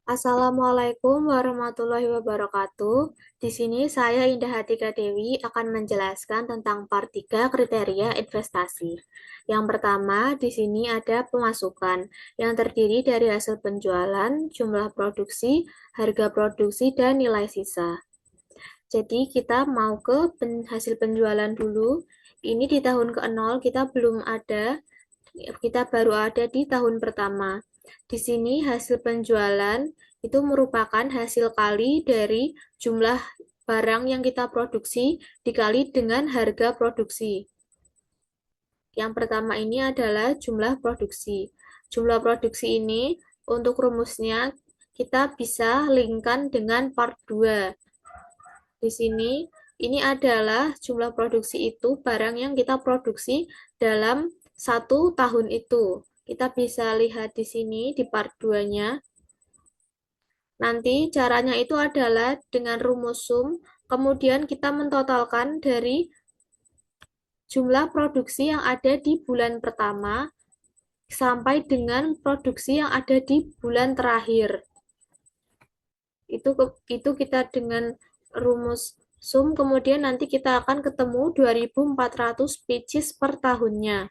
Assalamualaikum warahmatullahi wabarakatuh. Di sini saya Indah Hatika Dewi akan menjelaskan tentang part 3 kriteria investasi. Yang pertama, di sini ada pemasukan yang terdiri dari hasil penjualan, jumlah produksi, harga produksi, dan nilai sisa. Jadi kita mau ke hasil penjualan dulu. Ini di tahun ke-0 kita belum ada, kita baru ada di tahun pertama. Di sini hasil penjualan itu merupakan hasil kali dari jumlah barang yang kita produksi dikali dengan harga produksi. Yang pertama ini adalah jumlah produksi. Jumlah produksi ini untuk rumusnya kita bisa linkkan dengan part 2. Di sini ini adalah jumlah produksi itu barang yang kita produksi dalam 1 tahun itu. Kita bisa lihat di sini di part 2-nya. Nanti caranya itu adalah dengan rumus sum, kemudian kita mentotalkan dari jumlah produksi yang ada di bulan pertama sampai dengan produksi yang ada di bulan terakhir. Itu kita dengan rumus sum, kemudian nanti kita akan ketemu 2.400 pieces per tahunnya.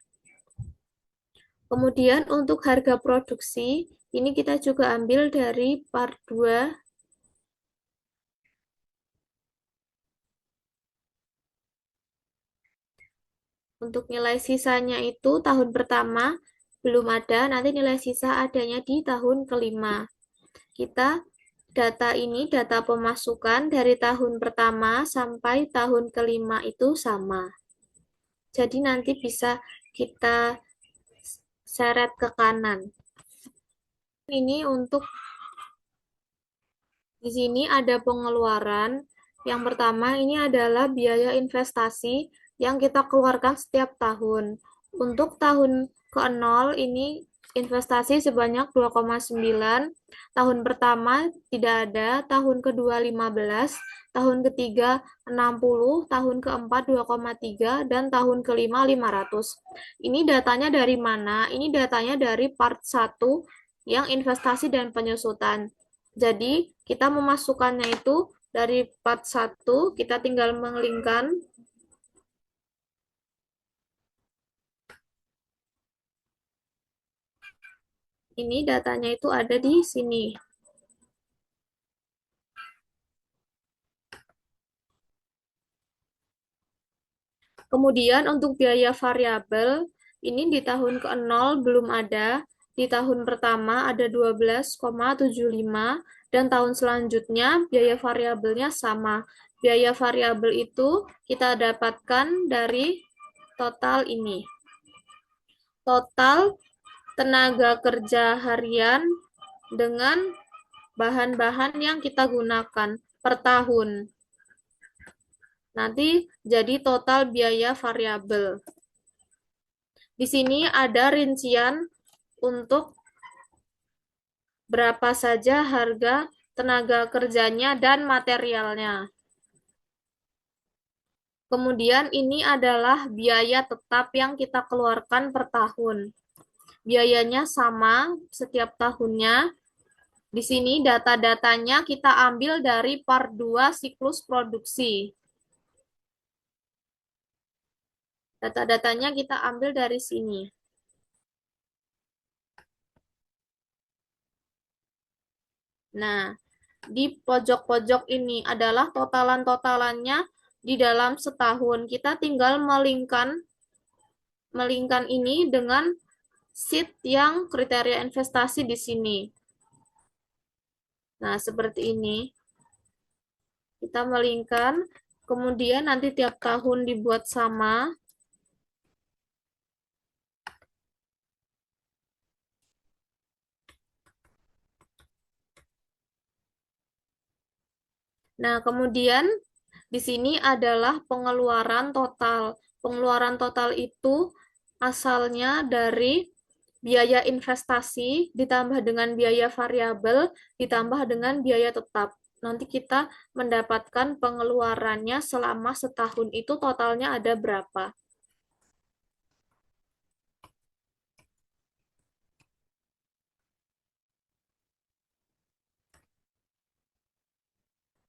Kemudian untuk harga produksi, ini kita juga ambil dari part 2. Untuk nilai sisanya itu tahun pertama belum ada, nanti nilai sisa adanya di tahun kelima. Kita data ini, data pemasukan dari tahun pertama sampai tahun kelima itu sama. Jadi nanti bisa kita seret ke kanan. Ini untuk di sini ada pengeluaran. Yang pertama ini adalah biaya investasi yang kita keluarkan setiap tahun. Untuk tahun ke-0 ini investasi sebanyak 2,9. Tahun pertama tidak ada, tahun kedua 15, tahun ketiga 60, tahun keempat 2,3, dan tahun kelima 500. Ini datanya dari mana? Ini datanya dari part 1 yang investasi dan penyusutan. Jadi, kita memasukkannya itu dari part 1, kita tinggal mengelingkan. Ini datanya itu ada di sini. Kemudian untuk biaya variabel, ini di tahun ke-0 belum ada. Di tahun pertama ada 12,75 dan tahun selanjutnya biaya variabelnya sama. Biaya variabel itu kita dapatkan dari total ini. Total tenaga kerja harian dengan bahan-bahan yang kita gunakan per tahun. Nanti jadi total biaya variabel. Di sini ada rincian untuk berapa saja harga tenaga kerjanya dan materialnya. Kemudian ini adalah biaya tetap yang kita keluarkan per tahun. Biayanya sama setiap tahunnya. Di sini data-datanya kita ambil dari part 2 siklus produksi. Data-datanya kita ambil dari sini. Nah, di pojok-pojok ini adalah totalan-totalannya di dalam setahun. Kita tinggal melingkan ini dengan sheet yang kriteria investasi di sini. Nah, seperti ini. Kita melingkan, kemudian nanti tiap tahun dibuat sama. Nah, kemudian di sini adalah pengeluaran total. Pengeluaran total itu asalnya dari biaya investasi ditambah dengan biaya variabel ditambah dengan biaya tetap. Nanti kita mendapatkan pengeluarannya selama setahun itu totalnya ada berapa.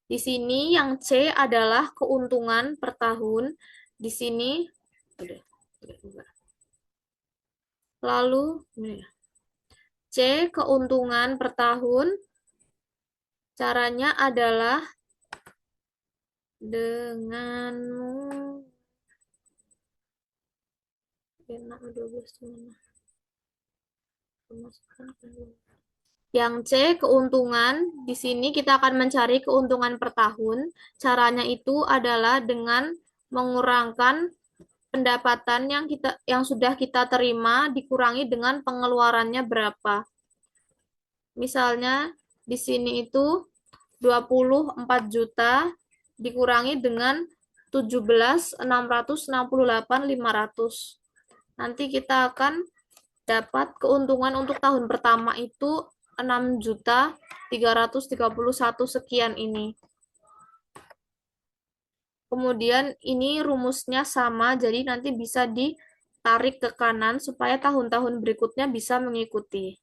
Di sini yang C adalah keuntungan per tahun. Di sini udah. Lalu C keuntungan per tahun. Caranya adalah dengan yang C keuntungan. Di sini kita akan mencari keuntungan per tahun. Caranya itu adalah dengan mengurangkan pendapatan yang sudah kita terima dikurangi dengan pengeluarannya berapa. Misalnya di sini itu 24 juta dikurangi dengan 17.668.500. Nanti kita akan dapat keuntungan untuk tahun pertama itu 6.331 sekian ini. Kemudian ini rumusnya sama, jadi nanti bisa ditarik ke kanan supaya tahun-tahun berikutnya bisa mengikuti.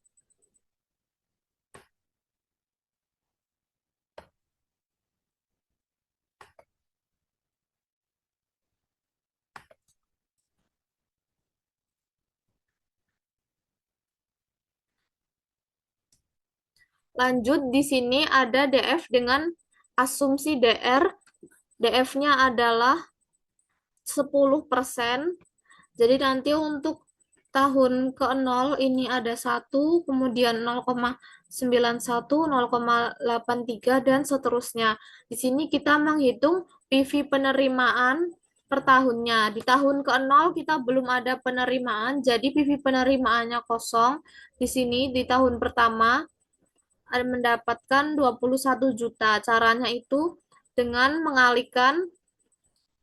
Lanjut, di sini ada DF dengan asumsi DR. DF-nya adalah 10%. Jadi nanti untuk tahun ke-0 ini ada 1, kemudian 0,91, 0,83, dan seterusnya. Di sini kita menghitung PV penerimaan per tahunnya. Di tahun ke-0 kita belum ada penerimaan, jadi PV penerimaannya kosong. Di sini di tahun pertama mendapatkan 21 juta. Caranya itu dengan mengalihkan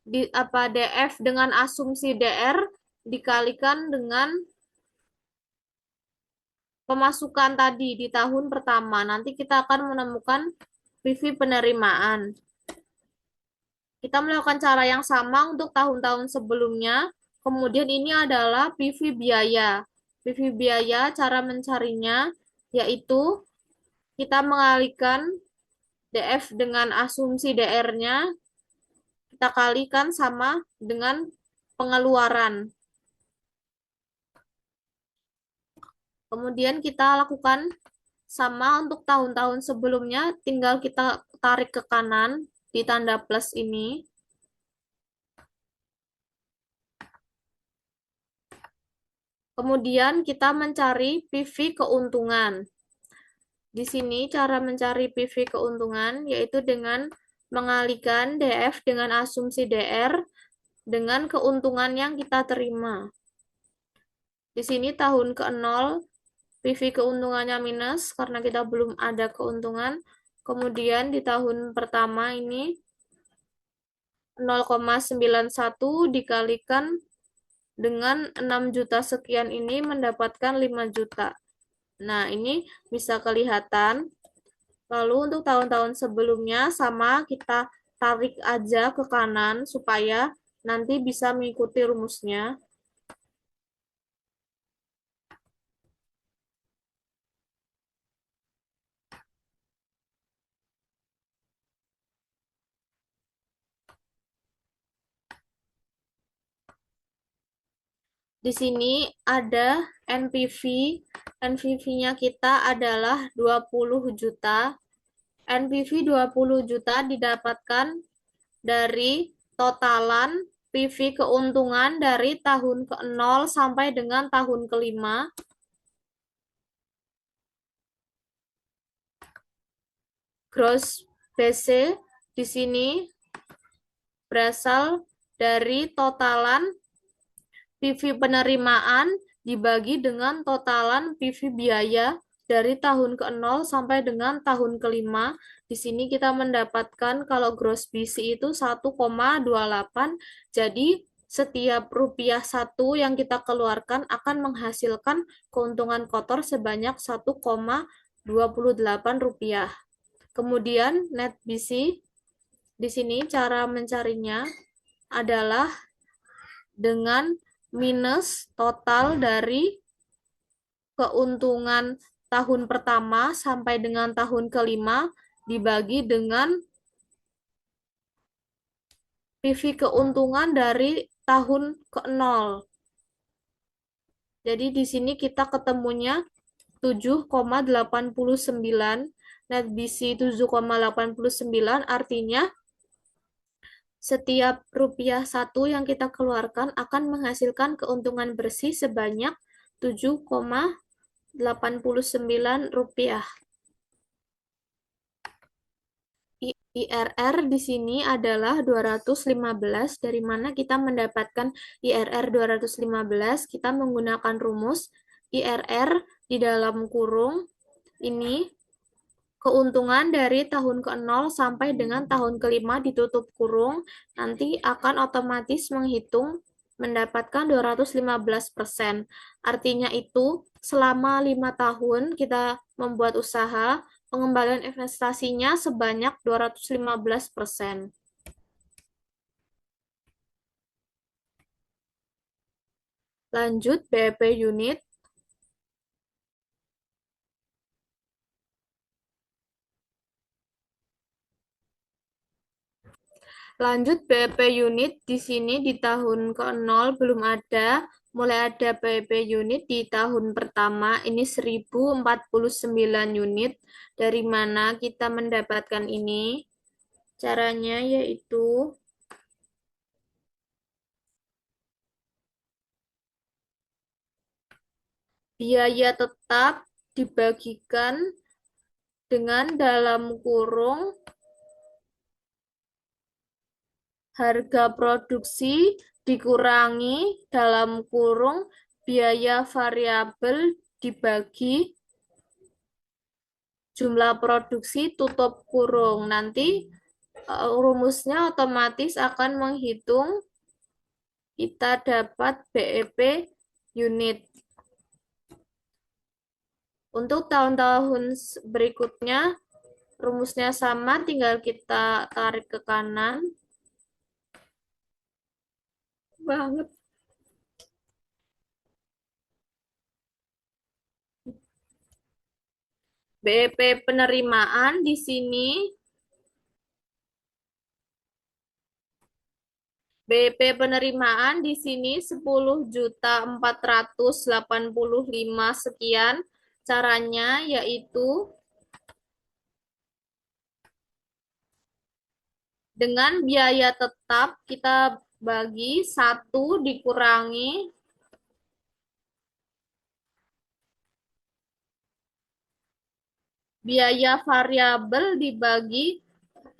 DF dengan asumsi DR dikalikan dengan pemasukan tadi di tahun pertama. Nanti kita akan menemukan PV penerimaan. Kita melakukan cara yang sama untuk tahun-tahun sebelumnya. Kemudian ini adalah PV biaya. PV biaya cara mencarinya yaitu kita mengalihkan DF dengan asumsi DR-nya, kita kalikan sama dengan pengeluaran. Kemudian kita lakukan sama untuk tahun-tahun sebelumnya, tinggal kita tarik ke kanan di tanda plus ini. Kemudian kita mencari PV keuntungan. Di sini cara mencari PV keuntungan yaitu dengan mengalihkan DF dengan asumsi DR dengan keuntungan yang kita terima. Di sini tahun ke-0 PV keuntungannya minus karena kita belum ada keuntungan. Kemudian di tahun pertama ini 0,91 dikalikan dengan 6 juta sekian ini mendapatkan 5 juta. Nah, ini bisa kelihatan. Lalu untuk tahun-tahun sebelumnya sama kita tarik aja ke kanan supaya nanti bisa mengikuti rumusnya. Di sini ada NPV. NPV-nya kita adalah 20 juta. NPV 20 juta didapatkan dari totalan PV keuntungan dari tahun ke-0 sampai dengan tahun ke-5. Gross BC di sini berasal dari totalan PV penerimaan dibagi dengan totalan PV biaya dari tahun ke-0 sampai dengan tahun ke-5. Di sini kita mendapatkan kalau gross BC itu 1,28. Jadi setiap rupiah satu yang kita keluarkan akan menghasilkan keuntungan kotor sebanyak 1,28 rupiah. Kemudian net BC di sini cara mencarinya adalah dengan minus total dari keuntungan tahun pertama sampai dengan tahun ke-5 dibagi dengan PV keuntungan dari tahun ke-0. Jadi di sini kita ketemunya 7,89, net BC 7,89, artinya setiap rupiah satu yang kita keluarkan akan menghasilkan keuntungan bersih sebanyak 7,89 rupiah. IRR di sini adalah 215. Dari mana kita mendapatkan IRR 215? Kita menggunakan rumus IRR di dalam kurung ini keuntungan dari tahun ke-0 sampai dengan tahun ke-5 ditutup kurung, nanti akan otomatis menghitung mendapatkan 215%. Artinya itu selama 5 tahun kita membuat usaha, pengembalian investasinya sebanyak 215%. Lanjut BEP unit. Lanjut BEP unit di sini di tahun ke-0 belum ada, mulai ada BEP unit di tahun pertama ini 1049 unit. Dari mana kita mendapatkan ini? Caranya yaitu biaya tetap dibagikan dengan dalam kurung harga produksi dikurangi dalam kurung biaya variabel dibagi jumlah produksi tutup kurung. Nanti rumusnya otomatis akan menghitung kita dapat BEP unit. Untuk tahun-tahun berikutnya rumusnya sama, tinggal kita tarik ke kanan. Banget. BEP penerimaan di sini BEP penerimaan di sini 10.485 sekian. Caranya yaitu dengan biaya tetap kita bagi 1 dikurangi biaya variabel dibagi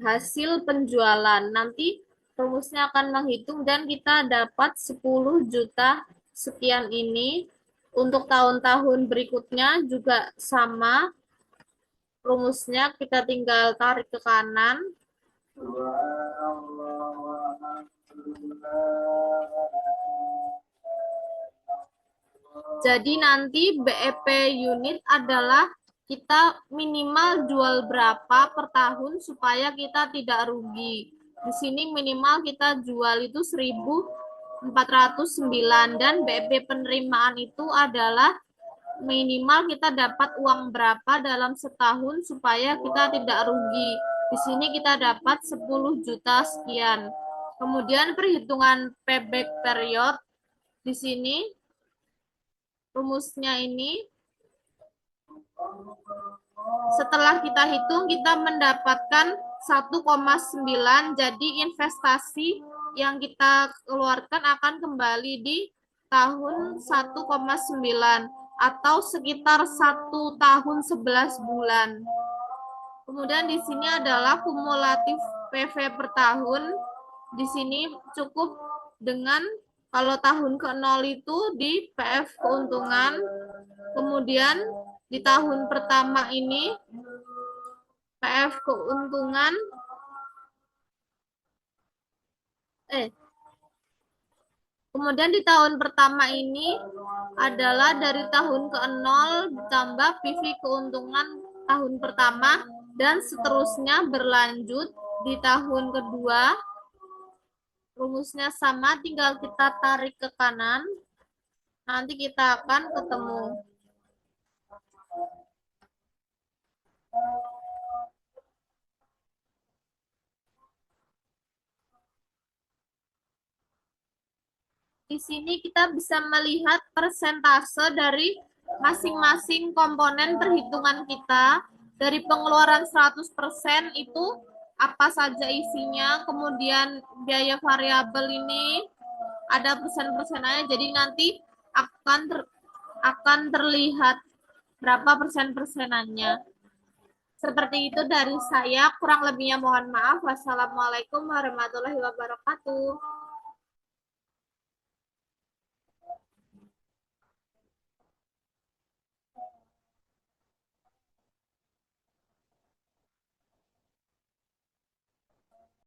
hasil penjualan. Nanti rumusnya akan menghitung dan kita dapat 10 juta sekian ini. Untuk tahun-tahun berikutnya juga sama. Rumusnya kita tinggal tarik ke kanan. Jadi nanti BEP unit adalah kita minimal jual berapa per tahun supaya kita tidak rugi. Di sini minimal kita jual itu 1.409 dan BEP penerimaan itu adalah minimal kita dapat uang berapa dalam setahun supaya kita tidak rugi. Di sini kita dapat 10 juta sekian. Kemudian perhitungan payback period di sini rumusnya ini setelah kita hitung kita mendapatkan 1,9, jadi investasi yang kita keluarkan akan kembali di tahun 1,9 atau sekitar 1 tahun 11 bulan. Kemudian di sini adalah kumulatif PV per tahun. Di sini cukup dengan kalau tahun ke-0 itu di PF keuntungan. Kemudian di tahun pertama ini PF keuntungan kemudian di tahun pertama ini adalah dari tahun ke-0 ditambah PV keuntungan tahun pertama dan seterusnya berlanjut di tahun kedua. Rumusnya sama, tinggal kita tarik ke kanan. Nanti kita akan ketemu. Di sini kita bisa melihat persentase dari masing-masing komponen perhitungan kita. Dari pengeluaran 100% itu apa saja isinya, kemudian biaya variabel ini ada persen-persenannya, jadi nanti akan terlihat berapa persen-persenannya. Seperti itu dari saya, kurang lebihnya mohon maaf. Wassalamualaikum warahmatullahi wabarakatuh.